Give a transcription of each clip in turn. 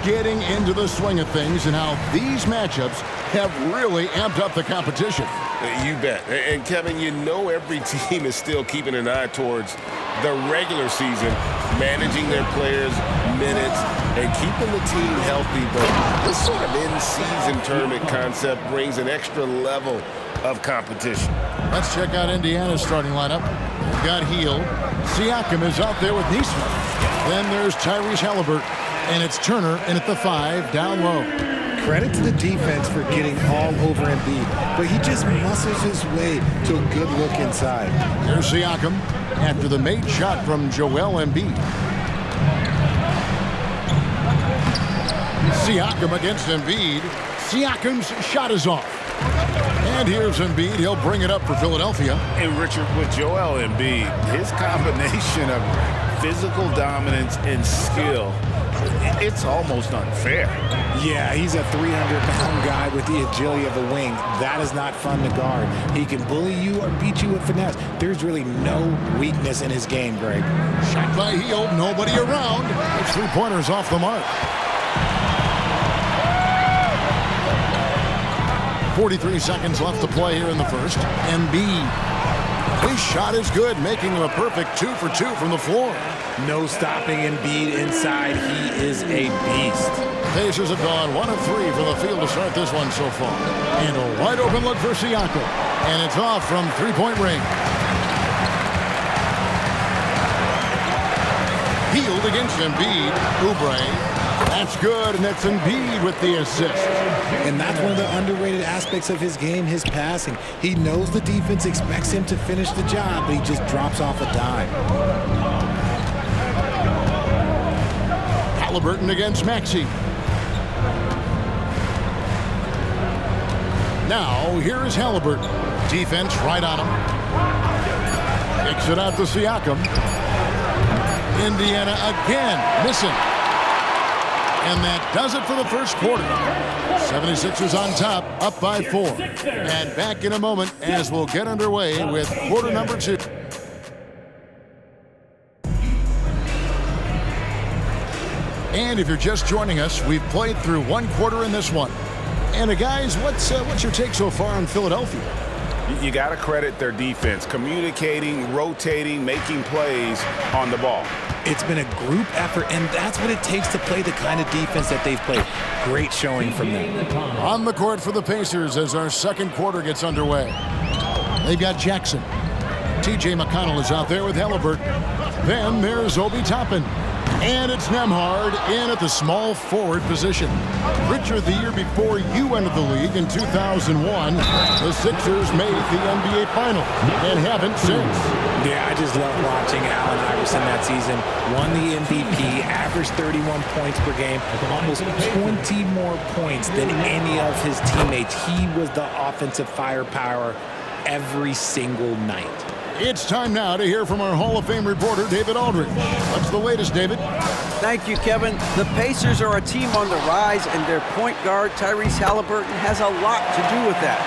getting into the swing of things and how these matchups have really amped up the competition. You bet. And Kevin, you know every team is still keeping an eye towards the regular season, managing their players' minutes and keeping the team healthy. But this sort of in-season tournament concept brings an extra level of competition. Let's check out Indiana's starting lineup. They've got Hield. Siakam is out there with Neesmith. Then there's Tyrese Haliburton. And it's Turner in at the 5, down low. Credit to the defense for getting all over Embiid, but he just muscles his way to a good look inside. Here's Siakam after the made shot from Joel Embiid. Siakam against Embiid. Siakam's shot is off. And here's Embiid. He'll bring it up for Philadelphia. And Richard, with Joel Embiid, his combination of physical dominance and skill, it's almost unfair. Yeah, he's a 300-pound guy with the agility of a wing. That is not fun to guard. He can bully you or beat you with finesse. There's really no weakness in his game, Greg. Shot by Hield, nobody around. It's 3-pointers off the mark. 43 seconds left to play here in the first. Embiid. His shot is good, making him a perfect 2 for 2 from the floor. No stopping Embiid inside. He is a beast. Pacers have gone 1 of 3 from the field to start this one so far. And a wide open look for Siakam. And it's off from three-point range. Hield against Embiid. Oubre. That's good, and that's Embiid with the assist. And that's one of the underrated aspects of his game, his passing. He knows the defense expects him to finish the job, but he just drops off a dime. Haliburton against Maxey. Now, here is Haliburton. Defense right on him. Kicks it out to Siakam. Indiana again missing. And that does it for the first quarter. 76ers on top, up by 4. And back in a moment as we'll get underway with quarter number 2. And if you're just joining us, we've played through one quarter in this one. And guys, what's your take so far on Philadelphia? You got to credit their defense, communicating, rotating, making plays on the ball. It's been a group effort, and that's what it takes to play the kind of defense that they've played. Great showing from them. On the court for the Pacers as our second quarter gets underway. They've got Jackson. T.J. McConnell is out there with Haliburton. Then there's Obi Toppin. And it's Nembhard in at the small forward position. Richard, the year before you entered the league in 2001, the Sixers made the NBA Finals and haven't since. Yeah, I just love watching Allen Iverson that season. Won the MVP, averaged 31 points per game, almost 20 more points than any of his teammates. He was the offensive firepower every single night. It's time now to hear from our Hall of Fame reporter, David Aldridge. What's the latest, David? Thank you, Kevin. The Pacers are a team on the rise, and their point guard, Tyrese Haliburton, has a lot to do with that.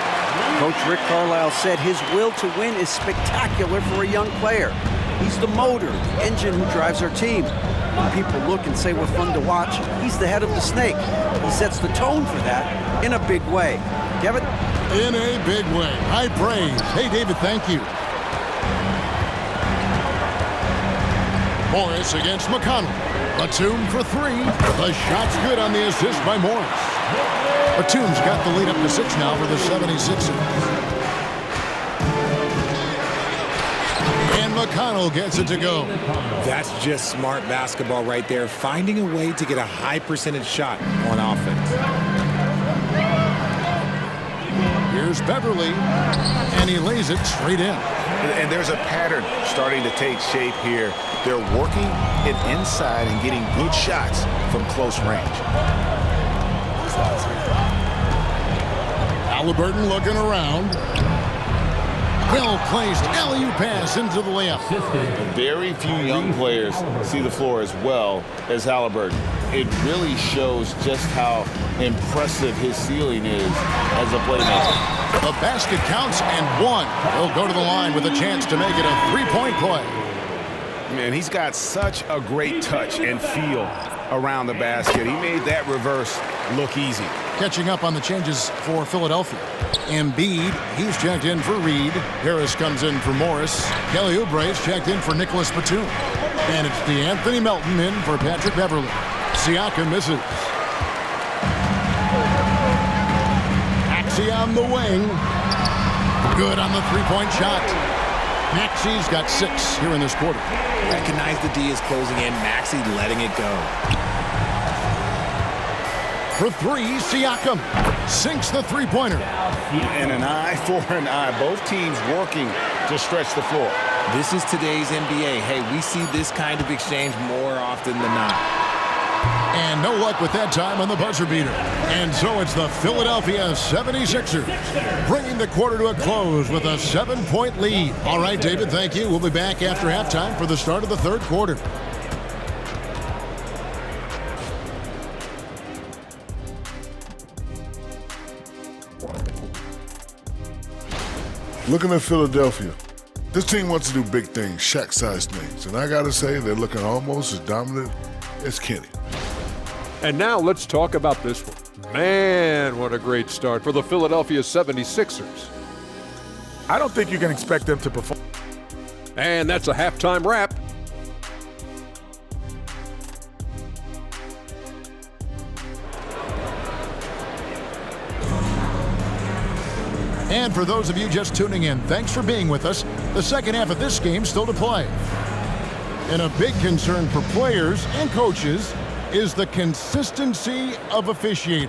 Coach Rick Carlisle said his will to win is spectacular for a young player. He's the motor, the engine who drives our team. When people look and say we're fun to watch, he's the head of the snake. He sets the tone for that in a big way. Kevin? In a big way. High praise. Hey, David, thank you. Morris against McConnell. Batum for 3. The shot's good on the assist by Morris. Batum's got the lead up to 6 now for the 76ers. And McConnell gets it to go. That's just smart basketball right there, finding a way to get a high percentage shot on offense. Here's Beverly, and he lays it straight in. And there's a pattern starting to take shape here. They're working it inside and getting good shots from close range. Haliburton looking around. Well-placed alley-oop pass into the layup. Very few young players see the floor as well as Haliburton. It really shows just how impressive his ceiling is as a playmaker. The basket counts and 1. He'll go to the line with a chance to make it a 3-point play. Man, he's got such a great touch and feel. around the basket. He made that reverse look easy. Catching up on the changes for Philadelphia. Embiid, he's checked in for Reed. Harris comes in for Morris. Kelly Oubre's checked in for Nicholas Batum. And it's DeAnthony Melton in for Patrick Beverley. Siakam misses. Maxey on the wing. Good on the three-point shot. Maxey's got 6 here in this quarter. Recognize the D is closing in. Maxey letting it go. For 3, Siakam sinks the three-pointer. And an eye for an eye. Both teams working to stretch the floor. This is today's NBA. Hey, we see this kind of exchange more often than not. And no luck with that time on the buzzer beater. And so it's the Philadelphia 76ers bringing the quarter to a close with a 7-point lead. All right, David, thank you. We'll be back after halftime for the start of the third quarter. Looking at Philadelphia, this team wants to do big things, Shaq-sized things. And I got to say, they're looking almost as dominant as Kenny. And now let's talk about this one. Man, what a great start for the Philadelphia 76ers. I don't think you can expect them to perform. And that's a halftime wrap. And for those of you just tuning in, thanks for being with us. The second half of this game still to play. And a big concern for players and coaches is the consistency of officiating.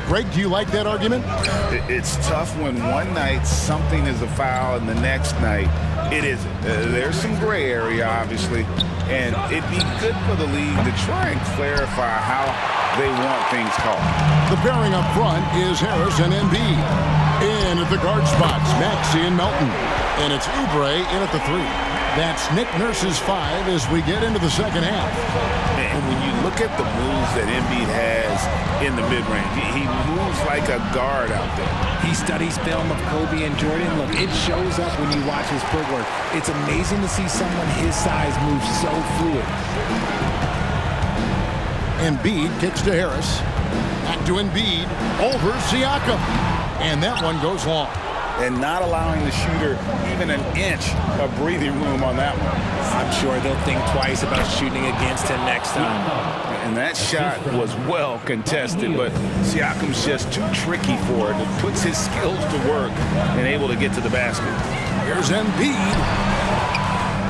Greg, do you like that argument? It's tough when one night something is a foul and the next night it isn't. There's some gray area, obviously, and it'd be good for the league to try and clarify how they want things called. The pairing up front is Harris and Embiid. In at the guard spots, Maxey and Melton. And it's Oubre in at the 3. That's Nick Nurse's 5 as we get into the second half. And when you look at the moves that Embiid has in the mid-range, he moves like a guard out there. He studies film of Kobe and Jordan. Look, it shows up when you watch his footwork. It's amazing to see someone his size move so fluid. Embiid kicks to Harris. Back to Embiid. Over Siakam. And that one goes long. And not allowing the shooter even an inch of breathing room on that one. I'm sure they'll think twice about shooting against him next time. And that shot was well contested, but Siakam's just too tricky for it. It puts his skills to work and able to get to the basket. Here's Embiid.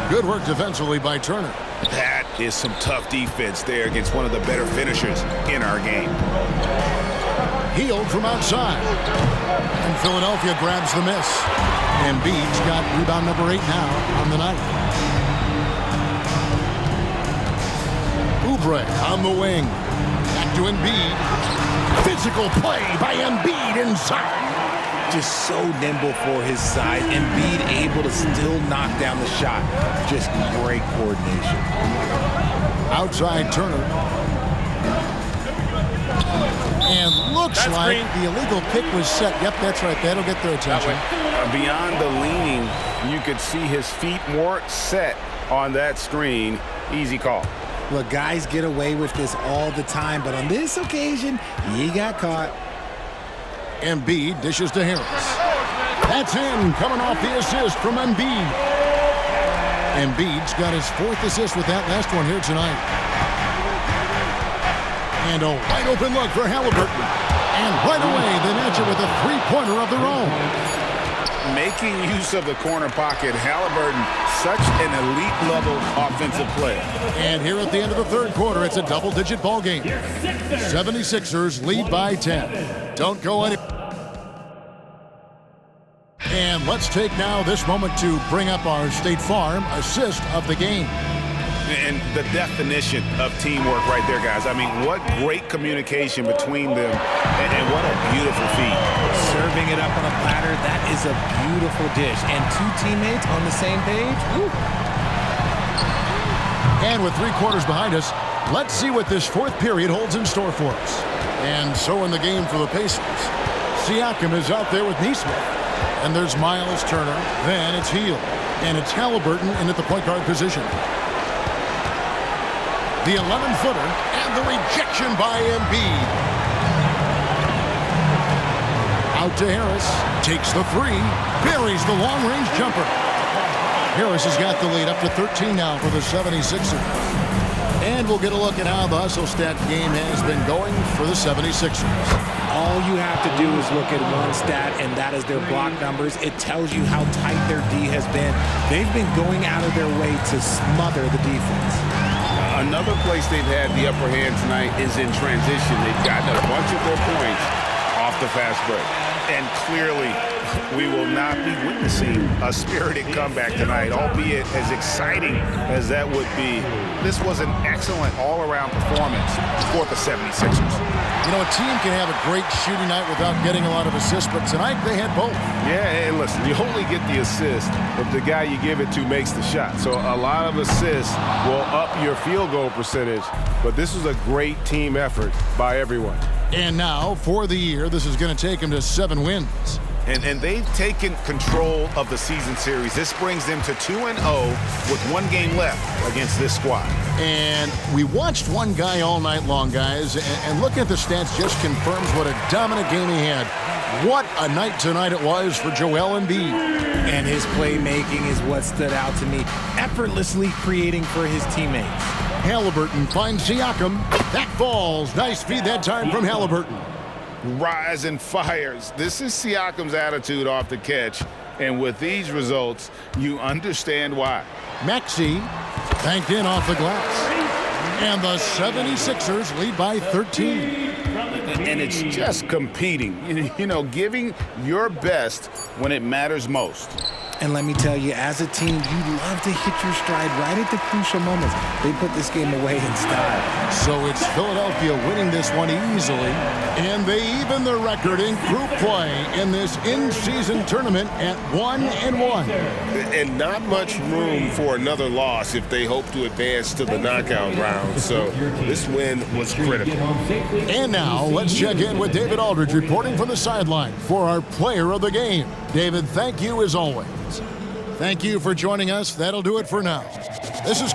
Good work defensively by Turner. That is some tough defense there against one of the better finishers in our game. Healed from outside. And Philadelphia grabs the miss. Embiid's got rebound number 8 now on the night. Oubre on the wing. Back to Embiid. Physical play by Embiid inside. Just so nimble for his size. Embiid able to still knock down the shot. Just great coordination. Outside Turner. And looks like the illegal kick was set. Yep, that's right. That'll get their attention. Beyond the leaning, you could see his feet weren't set on that screen. Easy call. Look, guys get away with this all the time, but on this occasion, he got caught. Embiid dishes to Harris. That's in, coming off the assist from Embiid. Embiid's got his 4th assist with that last one here tonight. And a wide open look for Halliburton. And right away, they match it with a 3-pointer of their own. Making use of the corner pocket, Halliburton, such an elite-level offensive player. And here at the end of the third quarter, it's a double-digit ball game. 76ers lead by 10. Don't go any. And let's take now this moment to bring up our State Farm assist of the game. And the definition of teamwork right there, guys. I mean, what great communication between them, and what a beautiful feat. Serving it up on a platter, that is a beautiful dish. And 2 teammates on the same page. Woo. And with 3 quarters behind us, let's see what this 4th period holds in store for us. And so in the game for the Pacers, Siakam is out there with Nesmith. And there's Miles Turner. Then it's Hield. And it's Halliburton in at the point guard position. The 11-footer and And the rejection by Embiid. Out to Harris. Takes the three. Buries the long-range jumper. Harris has got the lead up to 13 now for the 76ers. And we'll get a look at how the hustle stat game has been going for the 76ers. All you have to do is look at one stat, and that is their block numbers. It tells you how tight their D has been. They've been going out of their way to smother the defense. Another place they've had the upper hand tonight is in transition. They've gotten a bunch of their points off the fast break. And clearly, we will not be witnessing a spirited comeback tonight, albeit as exciting as that would be. This was an excellent all-around performance for the 76ers. You know, a team can have a great shooting night without getting a lot of assists, but tonight they had both. Yeah, and listen, you only get the assist if the guy you give it to makes the shot. So a lot of assists will up your field goal percentage, but this was a great team effort by everyone. And now, for the year, this is going to take them to 7 wins. And they've taken control of the season series. This brings them to 2-0 with 1 game left against this squad. And we watched one guy all night long, guys, and looking at the stats just confirms what a dominant game he had. What a night tonight it was for Joel Embiid. And his playmaking is what stood out to me, effortlessly creating for his teammates. Halliburton finds Siakam. That falls. Nice feed that time from Halliburton. Rise and fires. This is Siakam's attitude off the catch. And with these results, you understand why. Maxey banked in off the glass. And the 76ers lead by 13. And it's just competing, you know, giving your best when it matters most. And let me tell you, as a team, you love to hit your stride right at the crucial moments. They put this game away in style. So it's Philadelphia winning this one easily. And they even the record in group play in this in-season tournament at 1-1. And not much room for another loss if they hope to advance to the knockout round. So this win was critical. And now let's check in with David Aldridge reporting from the sideline for our player of the game. David, thank you as always. Thank you for joining us. That'll do it for now. This is